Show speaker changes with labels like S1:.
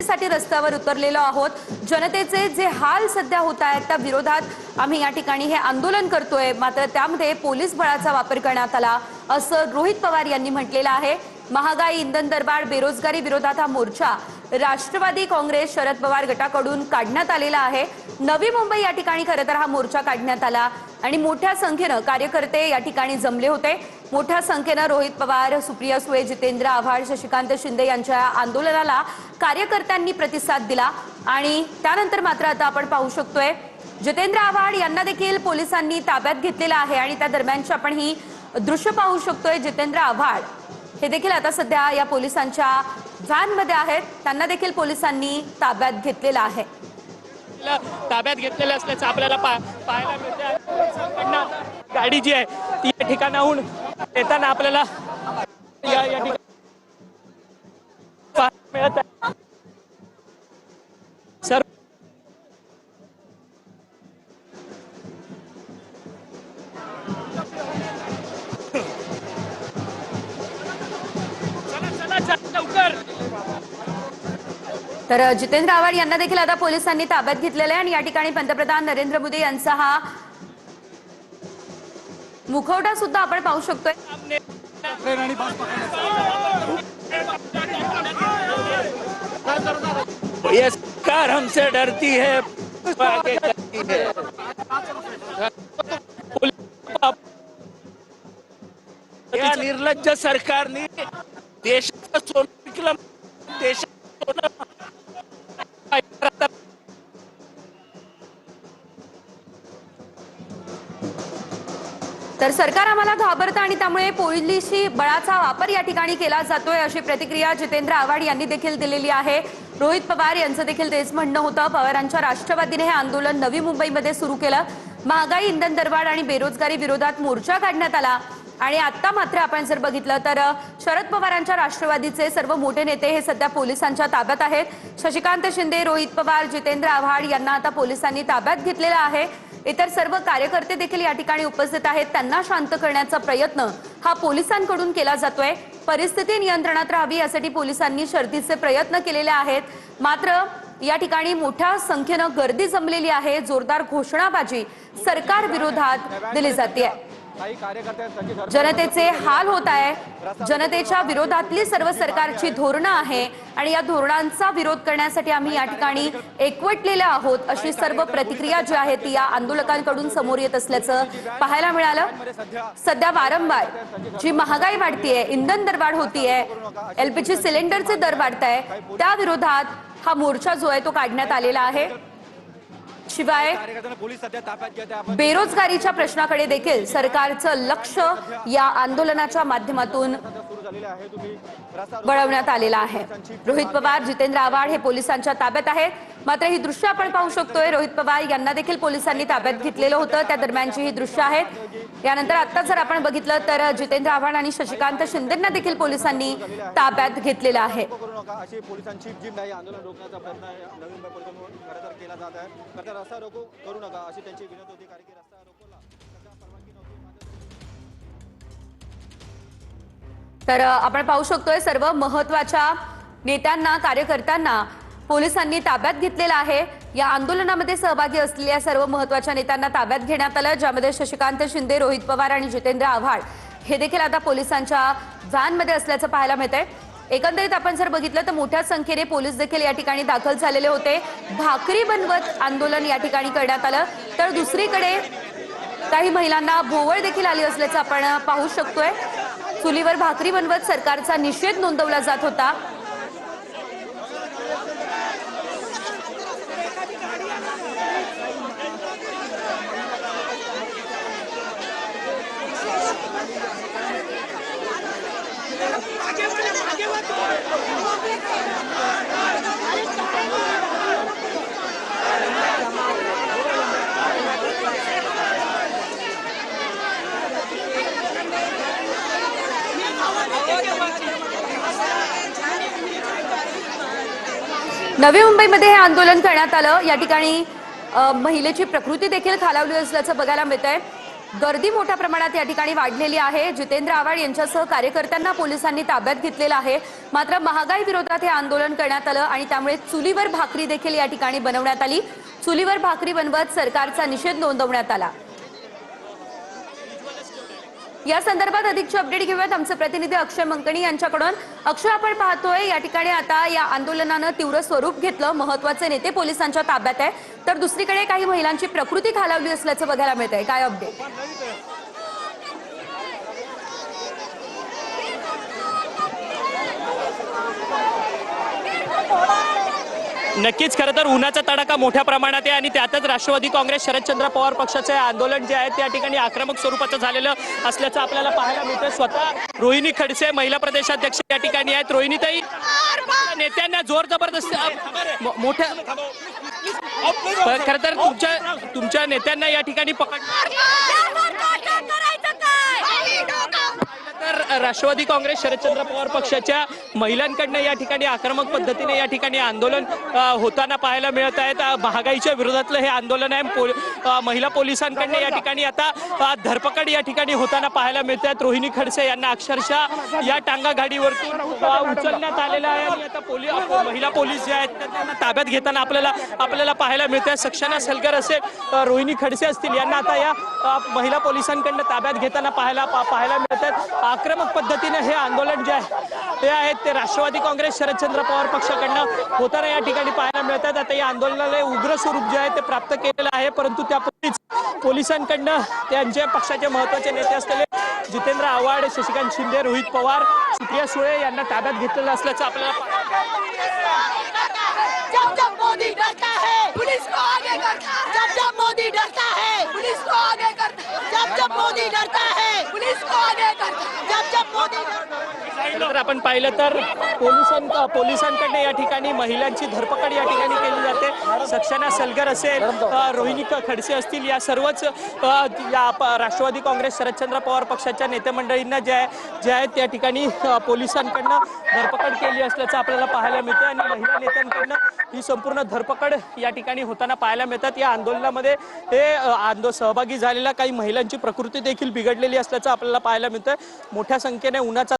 S1: साठी रस्त्यावर उतरलेलो आहोत। जनतेचे जे हाल सध्या होत आहेत त्या विरोधात आम्ही या ठिकाणी हे आंदोलन करतोय, मात्र त्यामध्ये पोलीस बळाचा वापर करण्यात आला असं रोहित पवार यांनी म्हटलेलं आहे। महागाई, इंधन दरवाढ, बेरोजगारी विरोधात हा मोर्चा राष्ट्रवादी काँग्रेस शरद पवार गटाकडून काढण्यात आलेला आहे। नवी मुंबई या ठिकाणी खरं तर हा मोर्चा काढण्यात आला आणि मोठ्या संख्येने कार्यकर्ते या ठिकाणी जमले होते। मोठ्या संख्येने रोहित पवार, सुप्रिया सुळे, जितेंद्र आव्हाड, शशिकांत शिंदे यांच्या आंदोलनाला कार्यकर्त्यांनी प्रतिसाद दिला आणि त्यानंतर मात्र आता आपण पाहू शकतोय जितेंद्र आव्हाड यांना देखील पोलिसांनी ताब्यात घेतलेला आहे आणि त्या दरम्यानची आपण ही दृश्य पाहू शकतोय। जितेंद्र आव्हाड हे देखील आता सध्या या पोलिसांच्या व्हॅनमध्ये आहेत, त्यांना देखील पोलिसांनी ताब्यात घेतलेलं आहे।
S2: ताब्यात घेतलेले असल्याचं आपल्याला पाहायला मिळते। गाडी जी आहे ती या ठिकाणाहून येताना आपल्याला या ठिकाणी मिळत आहे। सर
S1: तर जितेंद्र आव्हाड यांना देखील आता पोलिसांनी ताब्यात घेतलेलं आहे आणि या ठिकाणी पंतप्रधान नरेंद्र मोदी यांचा हा मुखवटा सुद्धा आपण पाहू शकतोय।
S2: ये सरकार हमसे डरती है, आगे करती है। या निर्लज्ज सरकारने देशाचं सोनं विकलं, देशाचं सोनं
S1: तर सरकार आम्हाला घाबरतं आणि त्यामुळे पोलिसी बळाचा वापर या ठिकाणी केला जातोय अशी प्रतिक्रिया जितेंद्र आव्हाड यांनी देखील दिलेली आहे। रोहित पवार यांचं देखील तेच म्हणणं होतं। पवारांच्या राष्ट्रवादीने हे आंदोलन नवी मुंबईमध्ये सुरू केलं। महागाई, इंधन दरवाढ आणि बेरोजगारी विरोधात मोर्चा काढण्यात आला आणि आता मात्र आपण जर बघितलं तर शरद पवारांच्या राष्ट्रवादीचे सर्व मोठे नेते हे सध्या पोलिसांच्या ताब्यात आहेत। शशिकांत शिंदे, रोहित पवार, जितेंद्र आव्हाड यांना आता पोलिसांनी ताब्यात घेतलेला आहे। इतर सर्व कार्यकर्ते देखील या ठिकाणी उपस्थित आहेत, त्यांना शांत करण्याचा प्रयत्न हा पोलिसांकडून केला जातोय। परिस्थिती नियंत्रणात राहावी यासाठी पोलिसांनी शर्थीचे प्रयत्न केलेले आहेत, मात्र या ठिकाणी मोठ्या संख्येने गर्दी जमलेली आहे। जोरदार घोषणाबाजी सरकार विरोधात दिली जाते। जनतेचे हाल होत आहे, जनतेच्या विरोधातली सर्व सरकारची धोरणं आहे आणि या धोरणांचा विरोध करण्यासाठी आम्ही या ठिकाणी एकवटलेले आहोत अशी सर्व प्रतिक्रिया जी आहे ती या आंदोलकांकडून समोर येत असल्याचं पाहायला मिळालं। सध्या वारंवार जी महागाई वाढतीये, इंधन दरवाढ होतीये, एलपीजी सिलेंडरचे दर वाढताय, त्या विरोधात हा मोर्चा जो आहे तो काढण्यात आलेला आहे। शिवाय बेरोजगारीच्या प्रश्नाकडे देखील सरकारचं लक्ष या आंदोलनाच्या माध्यमातून वळवण्यात आलेला आहे। रोहित पवार, जितेंद्र आव्हाड हे पोलिसांच्या ताब्यात आहेत, मात्र ही दृश्य आपण पाहू शकतोय। रोहित पवार यांना देखील पोलिसांनी ताब्यात घेतलेलं होतं, त्या दरम्यानची ही दृश्य आहेत। यानंतर आता जर आपण बघितलं तर जितेंद्र आव्हाड आणि शशिकांत शिंदेंना देखील पोलिसांनी ताब्यात घेतलेलं आहे। तर आपण पाहू शकतोय सर्व महत्त्वाच्या नेत्यांना, कार्यकर्त्यांना पोलिसांनी ताब्यात घेतलेलं आहे। या आंदोलनामध्ये सहभागी असलेल्या सर्व महत्त्वाच्या नेत्यांना ताब्यात घेण्यात आलं, ज्यामध्ये शशिकांत शिंदे, रोहित पवार आणि जितेंद्र आव्हाड हे देखील आता पोलिसांच्या व्हॅनमध्ये असल्याचं पाहायला मिळतंय। एकंदरीत आपण जर बघितलं तर मोठ्या संख्येने पोलीस देखील या ठिकाणी दाखल झालेले होते। भाकरी बनवत आंदोलन या ठिकाणी करण्यात आलं, तर दुसरीकडे काही महिलांना भोवळ देखील आली असल्याचं आपण पाहू शकतोय। चुलीवर भाकरी बनवत सरकारचा निषेध नोंदवला जात होता। नवी मुंबईमध्ये हे आंदोलन करण्यात आलं। या ठिकाणी महिलेची प्रकृती देखील खालावली असल्याचं बघायला मिळतंय। गर्दी मोठ्या प्रमाणात या ठिकाणी वाढलेली आहे। जितेंद्र आव्हाड यांच्यासह कार्यकर्त्यांना पोलिसांनी ताब्यात घेतलेलं आहे। मात्र महागाई विरोधात हे आंदोलन करण्यात आलं आणि त्यामुळे चुलीवर भाकरी देखील या ठिकाणी बनवण्यात आली। चुलीवर भाकरी बनवत सरकारचा निषेध नोंदवण्यात आला। या संदर्भात अधिकची अपडेट घेऊयात आमचे प्रतिनिधी अक्षय मंकणी यांच्याकडून। अक्षय, आपण पाहतोय या ठिकाणी आता या आंदोलनानं तीव्र स्वरूप घेतलं, महत्त्वाचे नेते पोलिसांच्या ताब्यात आहे, तर दुसरीकडे काही महिलांची प्रकृती खालावली असल्याचं बघायला मिळतंय। काय अपडेट?
S2: नक्कीच खरं तर उन्हाचा तडाखा मोठ्या प्रमाणात आहे आणि त्यातच राष्ट्रवादी काँग्रेस शरदचंद्र पवार पक्षाचे आंदोलन जे आहे त्या ठिकाणी आक्रमक स्वरूपाचं झालेलं असल्याचं आपल्याला पाहायला मिळतं। स्वतः रोहिणी खडसे महिला प्रदेशाध्यक्ष या ठिकाणी आहेत। रोहिणीताई, नेत्यांना जोर जबरदस्ती मोठ्या खरं तर तुमच्या नेत्यांना या ठिकाणी तर राष्ट्रवादी काँग्रेस शरदचंद्र पवार पक्षाच्या महिलांकडनं या ठिकाणी आक्रमक पद्धतीने या ठिकाणी आंदोलन होताना पाहायला मिळत आहेत। महागाईच्या विरोधातलं हे आंदोलन आहे। महिला पोलिसांकडनं या ठिकाणी आता धरपकड या ठिकाणी होताना पाहायला मिळत आहेत। रोहिणी खडसे यांना अक्षरशः या टांगा गाडीवरतून उचलण्यात आलेलं आहे आणि आता महिला पोलीस जे आहेत त्यांना ताब्यात घेताना आपल्याला पाहायला मिळत आहे। सक्षना सलगर असेल, रोहिणी खडसे असतील, यांना आता या महिला पोलिसांकडनं ताब्यात घेताना पाहायला मिळत आहेत। आक्रमक पद्धतीने हे आंदोलन जे आहे ते राष्ट्रवादी काँग्रेस शरदचंद्र पवार पक्षाकडनं होताना या ठिकाणी पाहायला मिळतात। आता या आंदोलनाला उग्र स्वरूप जे आहे ते प्राप्त केलेलं आहे, परंतु त्यापूर्वीच पोलिसांकडनं त्यांच्या पक्षाचे महत्त्वाचे नेते असलेले जितेंद्र आव्हाड, शशिकांत शिंदे, रोहित पवार, सुप्रिया सुळे यांना ताब्यात घेतलेलं असल्याचं आपल्याला
S3: मोदी डरता है पुलिस को आगे करता है। जब मोदी डरता है पुलिस को आगे करता है। जब मोदी डरता है पुलिस को आगे करता है। जब मोदी
S2: तर आपण पाहिलं तर पोलिसांकडनं या ठिकाणी महिलांची धरपकड या ठिकाणी केली जाते। सक्षना सलगर असेल, रोहिणी खडसे असतील, या सर्वच या राष्ट्रवादी काँग्रेस शरदचंद्र पवार पक्षाच्या नेते मंडळींना जे आहे त्या ठिकाणी पोलिसांकडनं धरपकड केली असल्याचं आपल्याला पाहायला मिळतं आणि महिला नेत्यांकडनं ही संपूर्ण धरपकड या ठिकाणी होताना पाहायला मिळतात। या आंदोलनामध्ये सहभागी झालेल्या काही महिलांची प्रकृती देखील बिघडलेली असल्याचं आपल्याला पाहायला मिळतं। मोठ्या संख्येने उन्हाचा